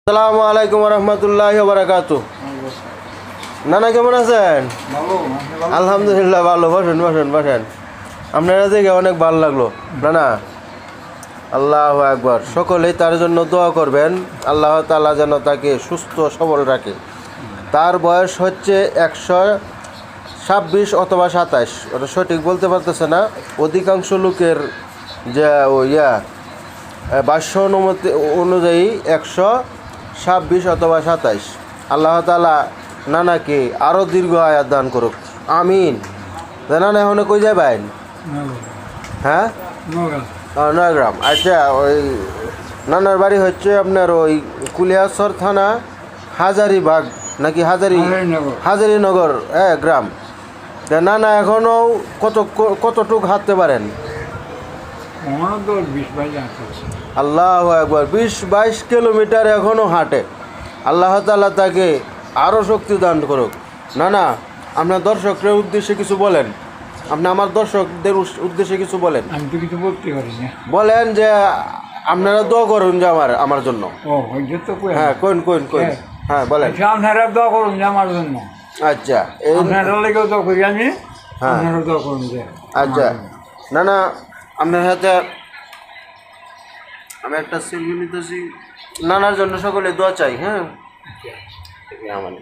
আসসালামু আলাইকুম রহমতুল্লাহ বারাকাতু। নানা কেমন আছেন? আলহামদুলিল্লাহ ভালো। বসেন বসেন বসেন। আপনারা দেখে অনেক ভালো লাগলো। নানা আল্লাহু আকবার। সকলেই তার জন্য দোয়া করবেন, আল্লাহ তাআলা যেন তাকে সুস্থ সবল রাখে। তার বয়স হচ্ছে 126 অথবা 27, ওটা সঠিক বলতে পারতেছে না। অধিকাংশ লোকের যে ভাষ্য অনুযায়ী 126 অথবা 27। আল্লাহ তাআলা নানাকে আরও দীর্ঘ আয়াত দান করুক, আমিন। নানা এখন কই যাবেন? হ্যাঁ, নয়গ্রাম। আচ্ছা, ওই নানার বাড়ি হচ্ছে আপনার ওই কুলিয়াসর থানা হাজারিবাগ নাকি হাজারিনগর গ্রাম। নানা এখনও কতটুক হাঁটতে পারেন? আল্লাহ একবার 20-22 কিলোমিটার এখনও হাঁটে। আল্লাহ তাআলা তাকে আরও শক্তি দান করুক। না, আপনার দর্শকদের উদ্দেশ্যে কিছু বলেন। আপনি আমার দর্শকদের উদ্দেশ্যে কিছু বলেন। আমি তো কিছু বলতে পারি না। বলেন যে আপনারা দোয়া করুন যে আমার জন্য। হ্যাঁ, কোন হ্যাঁ বলেন। আপনারা দোয়া করুন যে আমার জন্য। আচ্ছা, আপনারা লেগেও দোয়া করি আমি। হ্যাঁ, আপনারা দোয়া করুন যে। আচ্ছা না আপনার সাথে আমি একটা সেলফি নিতেছি। নানার জন্য সকলে দোয়া চাই। হ্যাঁ, আমার